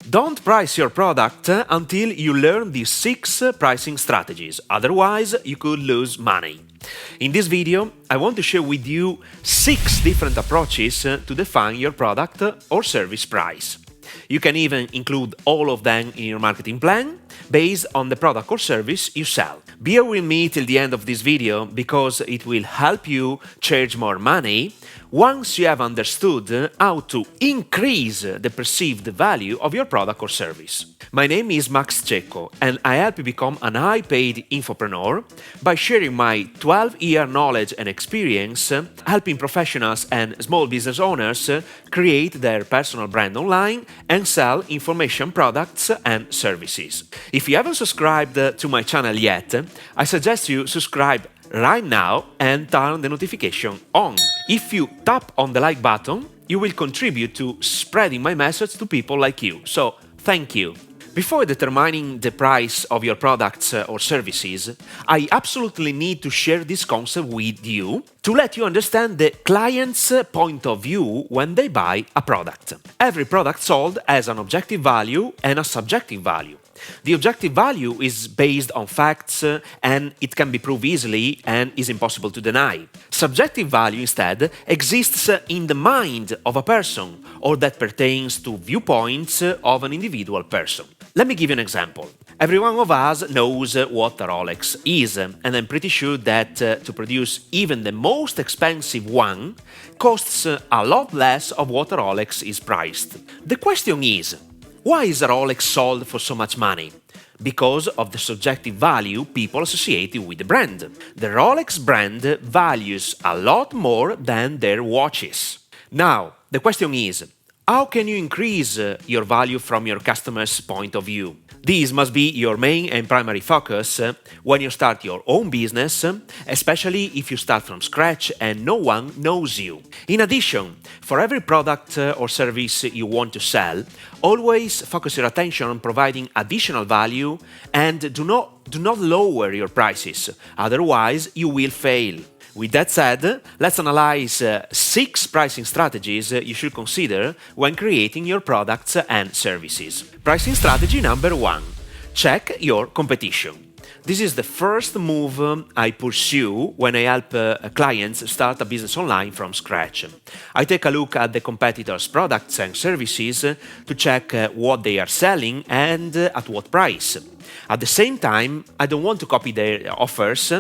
Don't price your product until you learn these 6 pricing strategies, otherwise you could lose money. In this video, I want to share with you 6 different approaches to define your product or service price. You can even include all of them in your marketing plan based on the product or service you sell. Bear with me till the end of this video because it will help you charge more money once you have understood how to increase the perceived value of your product or service. My name is Max Cecco and I help you become an high-paid infopreneur by sharing my 12-year knowledge and experience helping professionals and small business owners create their personal brand online and sell information products and services. If you haven't subscribed to my channel yet, I suggest you subscribe right now and turn the notification on. If you tap on the like button, you will contribute to spreading my message to people like you. So, thank you. Before determining the price of your products or services, I absolutely need to share this concept with you to let you understand the client's point of view when they buy a product. Every product sold has an objective value and a subjective value. The objective value is based on facts and it can be proved easily and is impossible to deny. Subjective value instead exists in the mind of a person or that pertains to viewpoints of an individual person. Let me give you an example. Every one of us knows what a Rolex is, and I'm pretty sure that to produce even the most expensive one costs a lot less of what a Rolex is priced. The question is, why is a Rolex sold for so much money? Because of the subjective value people associate with the brand. The Rolex brand values a lot more than their watches. Now, the question is, how can you increase your value from your customer's point of view? This must be your main and primary focus when you start your own business, especially if you start from scratch and no one knows you. In addition, for every product or service you want to sell, always focus your attention on providing additional value and do not lower your prices, otherwise you will fail. With that said, let's analyze 6 pricing strategies you should consider when creating your products and services. Pricing strategy number 1. Check your competition. This is the first move I pursue when I help clients start a business online from scratch. I take a look at the competitors' products and services to check what they are selling and at what price. At the same time, I don't want to copy their offers,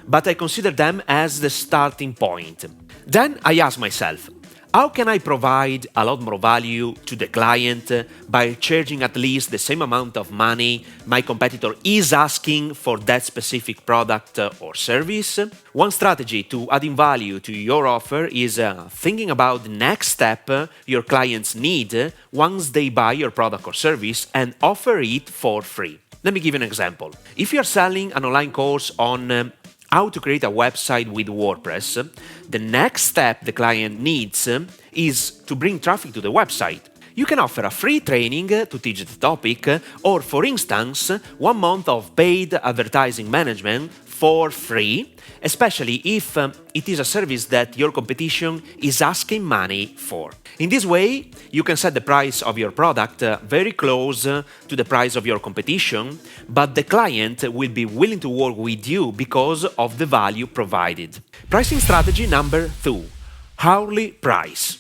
but I consider them as the starting point. Then I ask myself, how can I provide a lot more value to the client by charging at least the same amount of money my competitor is asking for that specific product or service? One strategy to adding value to your offer is thinking about the next step your clients need once they buy your product or service and offer it for free. Let me give you an example. If you're selling an online course on how to create a website with WordPress, the next step the client needs is to bring traffic to the website. You can offer a free training to teach the topic or, for instance, 1 month of paid advertising management for free, especially if it is a service that your competition is asking money for. In this way, you can set the price of your product very close to the price of your competition, but the client will be willing to work with you because of the value provided. Pricing strategy number 2. Hourly price.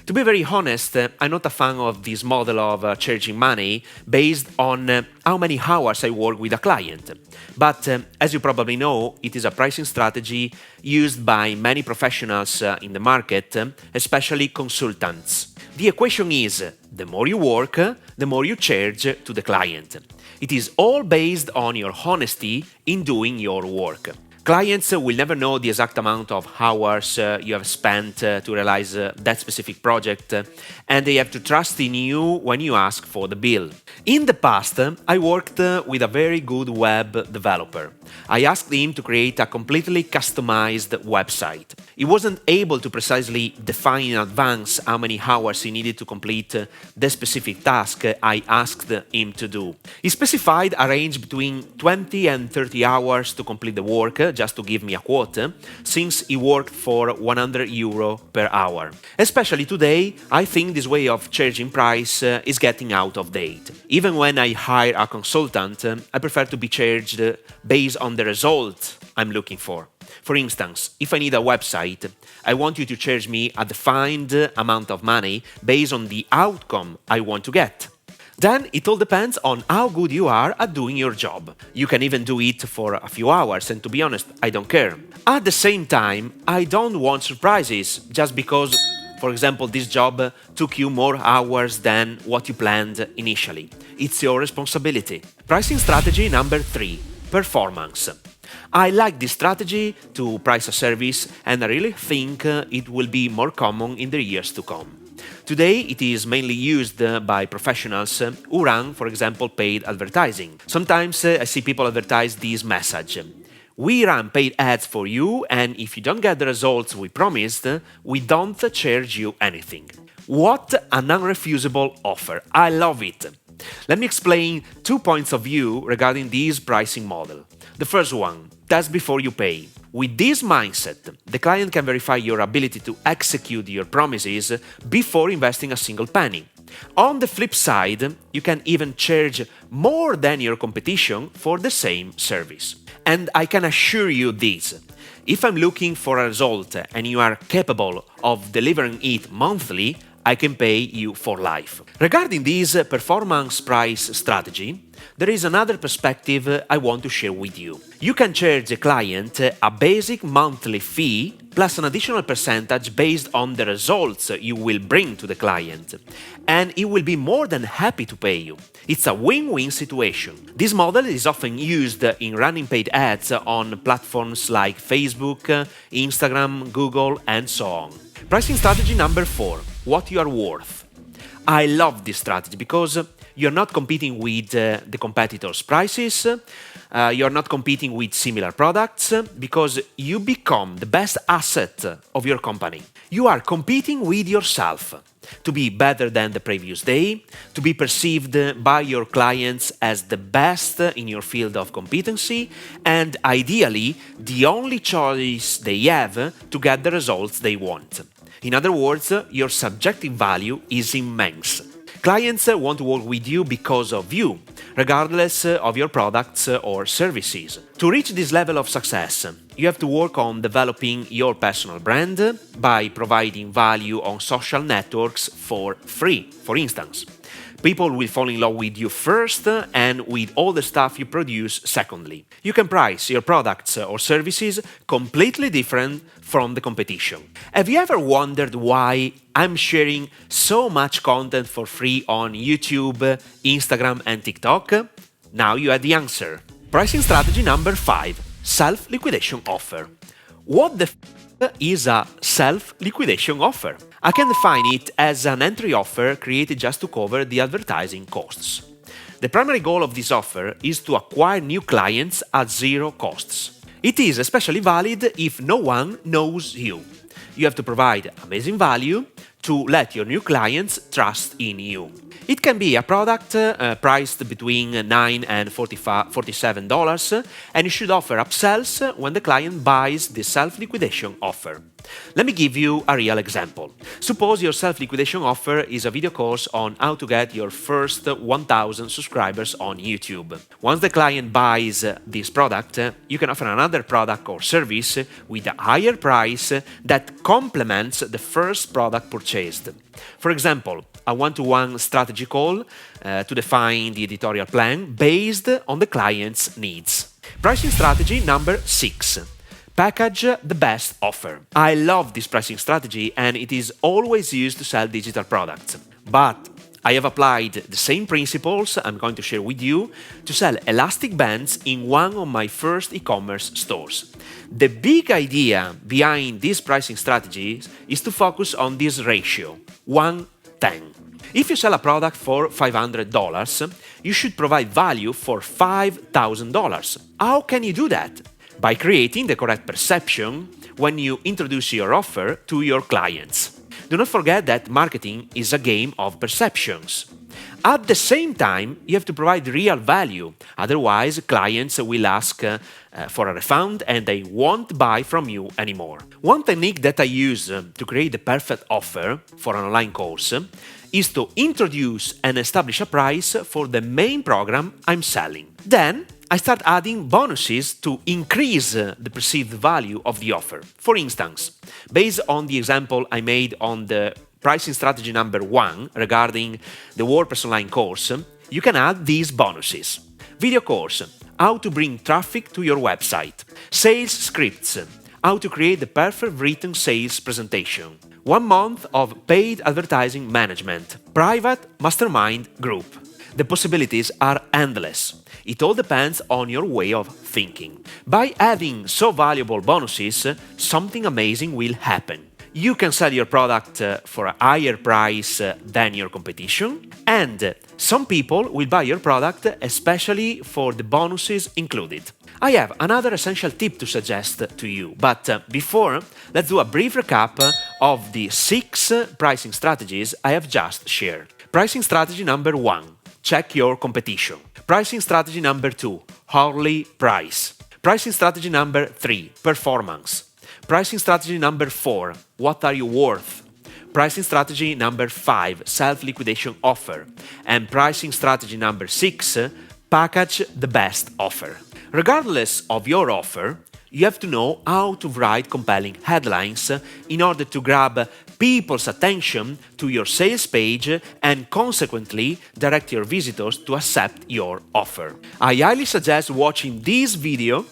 To be very honest, I'm not a fan of this model of charging money based on how many hours I work with a client. But as you probably know, it is a pricing strategy used by many professionals in the market, especially consultants. The equation is, the more you work, the more you charge to the client. It is all based on your honesty in doing your work. Clients will never know the exact amount of hours you have spent to realize that specific project, and they have to trust in you when you ask for the bill. In the past, I worked with a very good web developer. I asked him to create a completely customized website. He wasn't able to precisely define in advance how many hours he needed to complete the specific task I asked him to do. He specified a range between 20 and 30 hours to complete the work, just to give me a quote, since he worked for €100 per hour. Especially today, I think this way of charging price is getting out of date. Even when I hire a consultant, I prefer to be charged based on the result I'm looking for. For instance, if I need a website, I want you to charge me a defined amount of money based on the outcome I want to get. Then it all depends on how good you are at doing your job. You can even do it for a few hours, and to be honest, I don't care. At the same time, I don't want surprises just because, for example, this job took you more hours than what you planned initially. It's your responsibility. Pricing strategy number 3, performance. I like this strategy to price a service, and I really think it will be more common in the years to come. Today, it is mainly used by professionals who run, for example, paid advertising. Sometimes I see people advertise this message. We run paid ads for you, and if you don't get the results we promised, we don't charge you anything. What an unrefusable offer. I love it. Let me explain 2 points of view regarding this pricing model. The first one, test before you pay. With this mindset, the client can verify your ability to execute your promises before investing a single penny. On the flip side, you can even charge more than your competition for the same service. And I can assure you this. If I'm looking for a result and you are capable of delivering it monthly, I can pay you for life. Regarding this performance price strategy, there is another perspective I want to share with you. You can charge a client a basic monthly fee plus an additional percentage based on the results you will bring to the client, and he will be more than happy to pay you. It's a win-win situation. This model is often used in running paid ads on platforms like Facebook, Instagram, Google, and so on. Pricing strategy number 4, what you are worth. I love this strategy because you're not competing with the competitors' prices, you're not competing with similar products, because you become the best asset of your company. You are competing with yourself to be better than the previous day, to be perceived by your clients as the best in your field of competency, and ideally, the only choice they have to get the results they want. In other words, your subjective value is immense. Clients want to work with you because of you, regardless of your products or services. To reach this level of success, you have to work on developing your personal brand by providing value on social networks for free, for instance. People will fall in love with you first and with all the stuff you produce secondly. You can price your products or services completely different from the competition. Have you ever wondered why I'm sharing so much content for free on YouTube, Instagram, and TikTok? Now you have the answer. Pricing strategy number 5, self-liquidation offer. What the is a self-liquidation offer? I can define it as an entry offer created just to cover the advertising costs. The primary goal of this offer is to acquire new clients at zero costs. It is especially valid if no one knows you. You have to provide amazing value to let your new clients trust in you. It can be a product priced between $9 and $47, and you should offer upsells when the client buys the self-liquidation offer. Let me give you a real example. Suppose your self-liquidation offer is a video course on how to get your first 1,000 subscribers on YouTube. Once the client buys this product, you can offer another product or service with a higher price that complements the first product purchased. For example, a one-to-one strategy call to define the editorial plan based on the client's needs. Pricing strategy number 6. Package the best offer. I love this pricing strategy and it is always used to sell digital products. But I have applied the same principles I'm going to share with you to sell elastic bands in one of my first e-commerce stores. The big idea behind these pricing strategies is to focus on this ratio, 1:10. If you sell a product for $500, you should provide value for $5,000. How can you do that? By creating the correct perception when you introduce your offer to your clients. Do not forget that marketing is a game of perceptions. At the same time, you have to provide real value, otherwise clients will ask for a refund and they won't buy from you anymore. One technique that I use to create the perfect offer for an online course is to introduce and establish a price for the main program I'm selling. Then I start adding bonuses to increase the perceived value of the offer. For instance, based on the example I made on the pricing strategy number 1 regarding the WordPress online course, you can add these bonuses. Video course, how to bring traffic to your website. Sales scripts, how to create the perfect written sales presentation. 1 month of paid advertising management. Private mastermind group. The possibilities are endless. It all depends on your way of thinking. By adding so valuable bonuses, something amazing will happen. You can sell your product for a higher price than your competition, and some people will buy your product especially for the bonuses included. I have another essential tip to suggest to you, but before, let's do a brief recap of the 6 pricing strategies I have just shared. Pricing strategy number 1, check your competition. Pricing strategy number 2, hourly price. Pricing strategy number 3, performance. Pricing strategy number 4, what are you worth? Pricing strategy number 5, self-liquidation offer. And pricing strategy number 6, package the best offer. Regardless of your offer, you have to know how to write compelling headlines in order to grab people's attention to your sales page and consequently direct your visitors to accept your offer. I highly suggest watching this video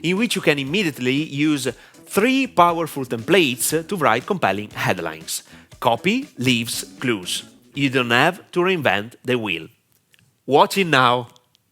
in which you can immediately use 3 powerful templates to write compelling headlines. Copy leaves clues. You don't have to reinvent the wheel. Watch it now!